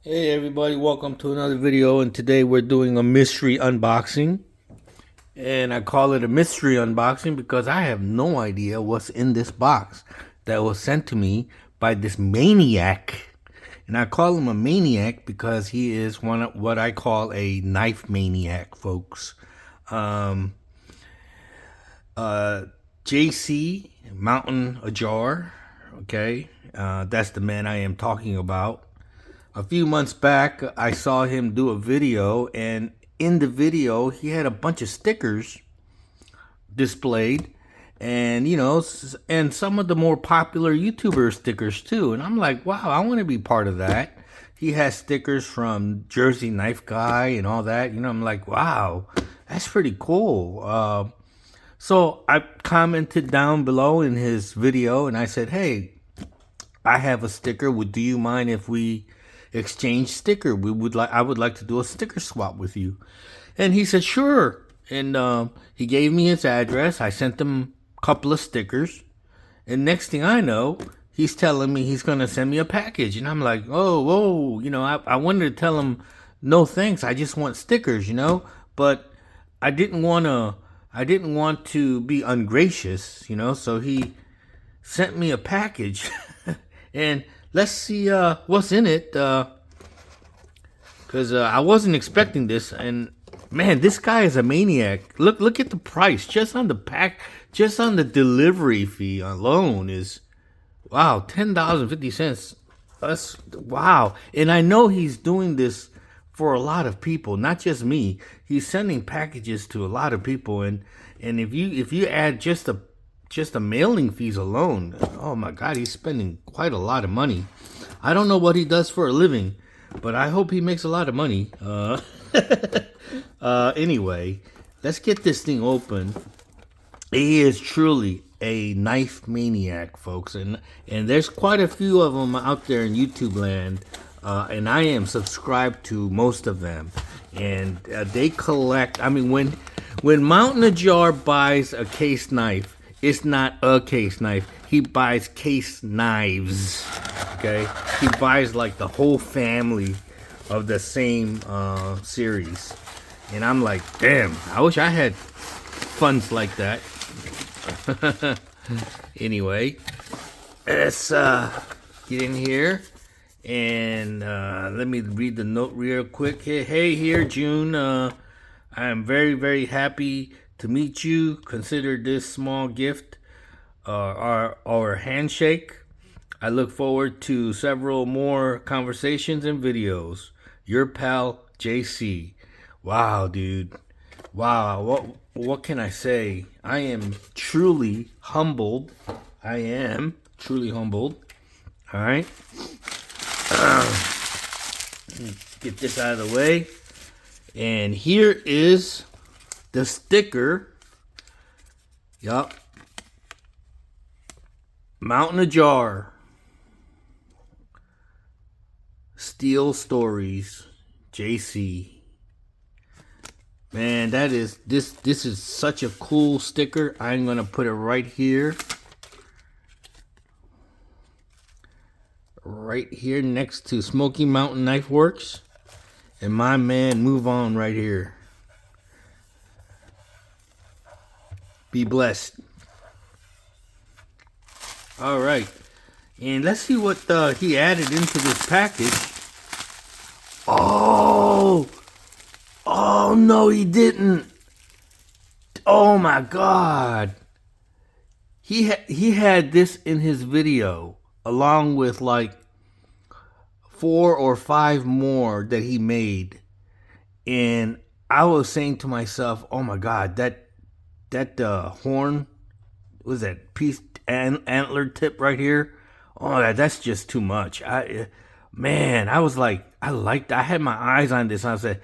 Hey everybody, welcome to another video, and today we're doing a mystery unboxing. And I call it a mystery unboxing because I have no idea what's in this box that was sent to me by this maniac. And I call him a maniac because he is one of what I call a knife maniac, folks. Um, JC MountainAjar, okay? That's the man I am talking about. A few months back, I saw him do a video, and in the video, he had a bunch of stickers displayed, and and some of the more popular YouTuber stickers too. And I'm like, wow, I want to be part of that. He has stickers from Jersey Knife Guy and all that. I'm like, wow, that's pretty cool. So I commented down below in his video, and I said, hey, I have a sticker. Do you mind if we exchange sticker? I would like to do a sticker swap with you. And he said, sure. And he gave me his address. I sent him a couple of stickers. And next thing I know, he's telling me he's going to send me a package. And I'm like, oh, whoa. I wanted to tell him, no thanks. I just want stickers, But I didn't want to be ungracious, So he sent me a package. And let's see what's in it, because I wasn't expecting this. And man, this guy is a maniac. Look at the price just on the delivery fee alone is, wow, $10.50. That's wow. And I know he's doing this for a lot of people, not just me. He's sending packages to a lot of people, and if you add just the mailing fees alone, oh my God, he's spending quite a lot of money. I don't know what he does for a living, but I hope he makes a lot of money. Anyway, let's get this thing open. He is truly a knife maniac, folks, and there's quite a few of them out there in YouTube land, and I am subscribed to most of them, and they collect. I mean, when MountainAjar buys a case knife, it's not a case knife. He buys case knives. Okay, he buys like the whole family of the same series, and I'm like, damn, I wish I had funds like that. Anyway, let's get in here and let me read the note real quick. Hey here, June. I am very, very happy to meet you. Consider this small gift our handshake. I look forward to several more conversations and videos. Your pal, JC. Wow, dude. Wow. What can I say? I am truly humbled. I am truly humbled. All right. Get this out of the way. And here is the sticker. Yup. MountainAjar. Steel Stories. JC. Man, this is such a cool sticker. I'm gonna put it right here. Right here next to Smoky Mountain Knife Works. And my man Move On right here. Be blessed. All right. And let's see what he added into this package. Oh no, he didn't. Oh my God. He had this in his video along with like 4 or 5 more that he made. And I was saying to myself, oh my God, that horn, was that piece antler tip right here? Oh, that's just too much. I was like, I had my eyes on this. I said,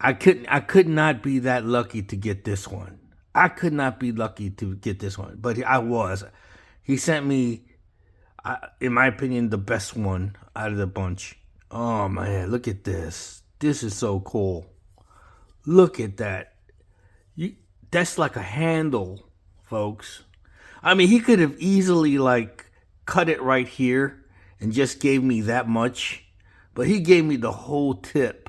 I could not be that lucky to get this one. I could not be lucky to get this one, but I was. He sent me, in my opinion, the best one out of the bunch. Oh man, look at this. This is so cool. Look at that. That's like a handle, folks. I mean, he could have easily like cut it right here and just gave me that much. but he gave me the whole tip.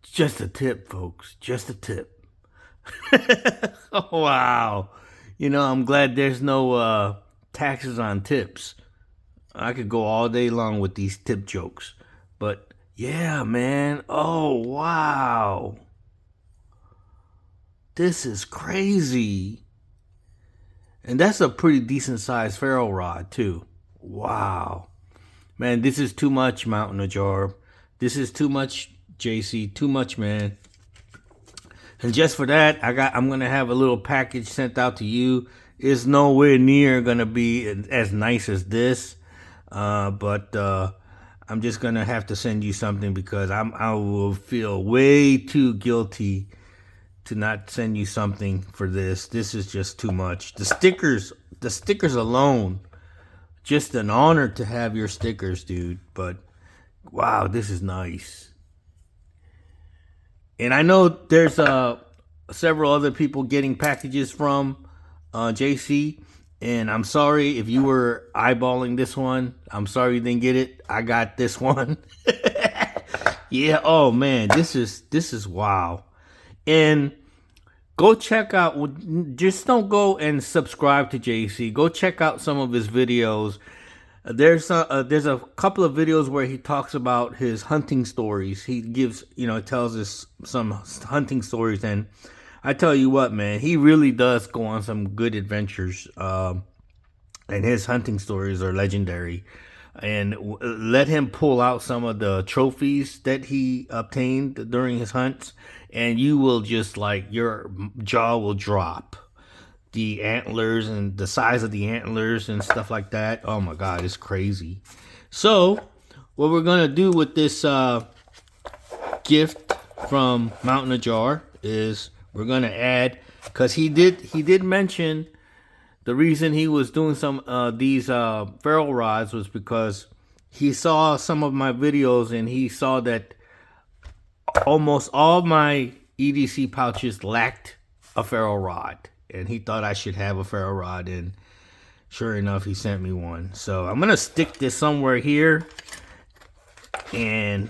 Just a tip, folks. Just a tip. Oh, wow. You know, I'm glad there's no taxes on tips. I could go all day long with these tip jokes. But yeah, man. Oh, wow. This is crazy. And that's a pretty decent sized ferro rod too. Wow. Man, this is too much, MountainAjar. This is too much, JC. Too much, man. And just for that, I'm gonna have a little package sent out to you. It's nowhere near gonna be as nice as this. But I'm just gonna have to send you something because I will feel way too guilty to not send you something for this. This is just too much. The stickers alone, just an honor to have your stickers, dude. But wow, this is nice. And I know there's several other people getting packages from JC. And I'm sorry if you were eyeballing this one. I'm sorry you didn't get it. I got this one. Yeah. Oh man, this is wow. And go check out, just don't go and subscribe to JC. Go check out some of his videos. There's a couple of videos where he talks about his hunting stories. He gives, tells us some hunting stories. And I tell you what, man, he really does go on some good adventures. And his hunting stories are legendary. And let him pull out some of the trophies that he obtained during his hunts, and you will just your jaw will drop. The antlers and the size of the antlers and stuff like that. Oh my God, it's crazy. So what we're gonna do with this gift from MountainAjar is we're gonna add, because he did mention the reason he was doing some these ferrule rods was because he saw some of my videos and he saw that almost all my EDC pouches lacked a ferrule rod, and he thought I should have a ferrule rod, and sure enough, he sent me one. So I'm gonna stick this somewhere here, and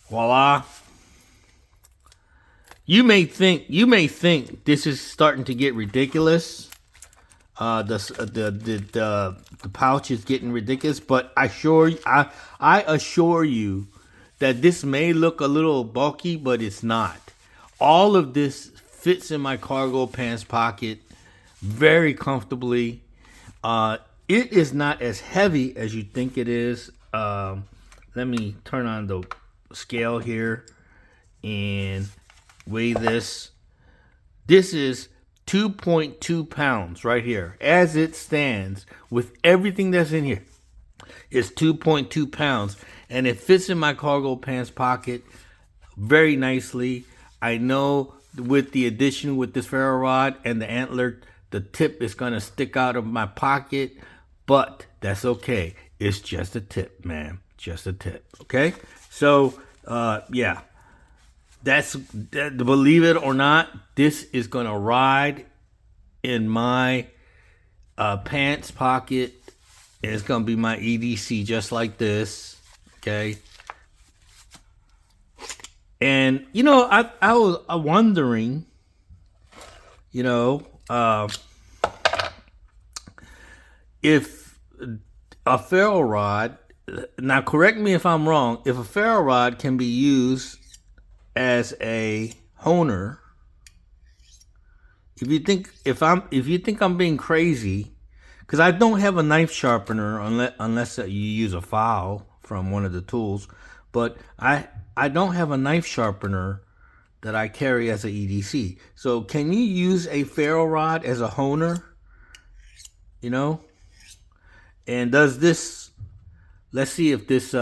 voila. You may think this is starting to get ridiculous. The pouch is getting ridiculous, but I assure you that this may look a little bulky, but it's not. All of this fits in my cargo pants pocket very comfortably. It is not as heavy as you think it is. Let me turn on the scale here and weigh this. This is 2.2 pounds right here. As it stands, with everything that's in here, it's 2.2 pounds. And it fits in my cargo pants pocket very nicely. I know with the addition with this ferro rod and the antler, the tip is going to stick out of my pocket. But that's okay. It's just a tip, man. Just a tip. Okay? So, yeah. Believe it or not, this is going to ride in my pants pocket. And it's going to be my EDC just like this. Okay. And, I was wondering, if a ferro rod, now correct me if I'm wrong, if a ferro rod can be used as a honer, if you think I'm being crazy, because I don't have a knife sharpener unless you use a file from one of the tools, but I don't have a knife sharpener that I carry as a EDC. So can you use a ferro rod as a honer? And does this? Let's see if this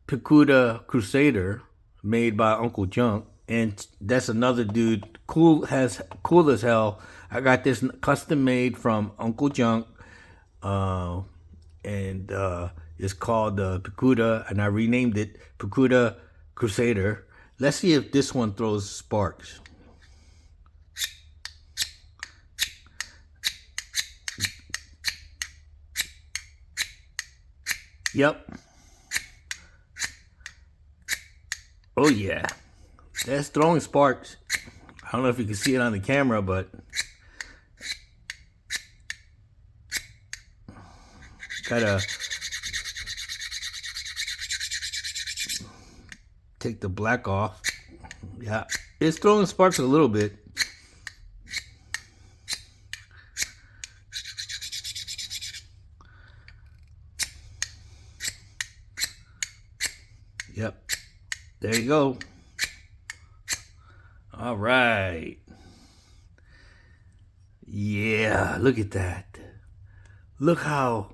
Pakuda Crusader made by Uncle Junk, and that's another dude, cool as hell. I got this custom made from Uncle Junk, and it's called Pakuda, and I renamed it Pakuda Crusader. Let's see if this one throws sparks. Yep. Oh yeah. That's throwing sparks. I don't know if you can see it on the camera, but gotta take the black off. Yeah, it's throwing sparks a little bit. Yep. There you go. All right. Yeah, look at that. Look how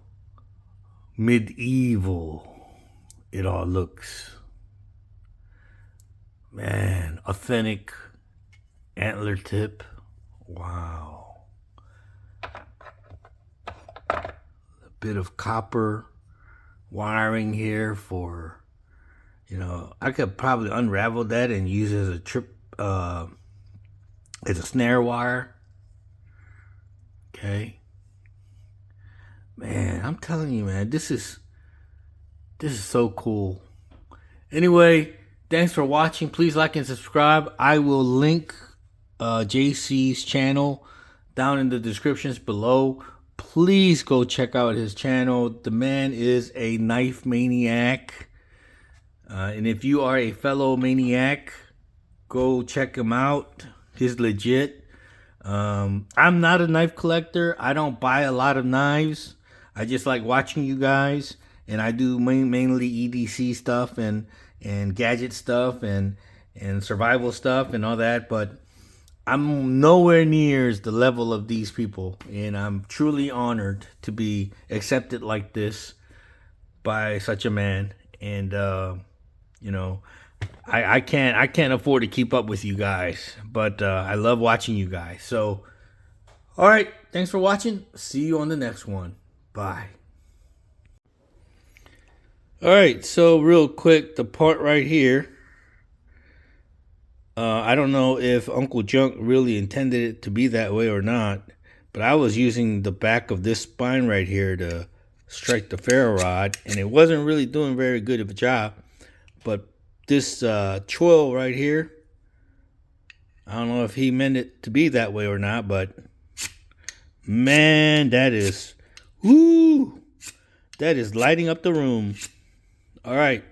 medieval it all looks. Man, authentic antler tip. Wow. A bit of copper wiring here for, you know, I could probably unravel that and use it as a snare wire. Okay. Man, I'm telling you, man, this is so cool. Anyway, thanks for watching. Please like and subscribe. I will link JC's channel down in the descriptions below. Please go check out his channel. The man is a knife maniac. And if you are a fellow maniac, go check him out. He's legit. I'm not a knife collector. I don't buy a lot of knives. I just like watching you guys. And I do mainly EDC stuff and gadget stuff and survival stuff and all that. But I'm nowhere near the level of these people. And I'm truly honored to be accepted like this by such a man. And, you know, I can't afford to keep up with you guys, but I love watching you guys. So, all right, thanks for watching. See you on the next one. Bye. All right, so real quick, the part right here. I don't know if Uncle Junk really intended it to be that way or not, but I was using the back of this spine right here to strike the ferro rod, and it wasn't really doing very good of a job. But this choil right here, I don't know if he meant it to be that way or not, but man, that is, woo, that is lighting up the room. All right.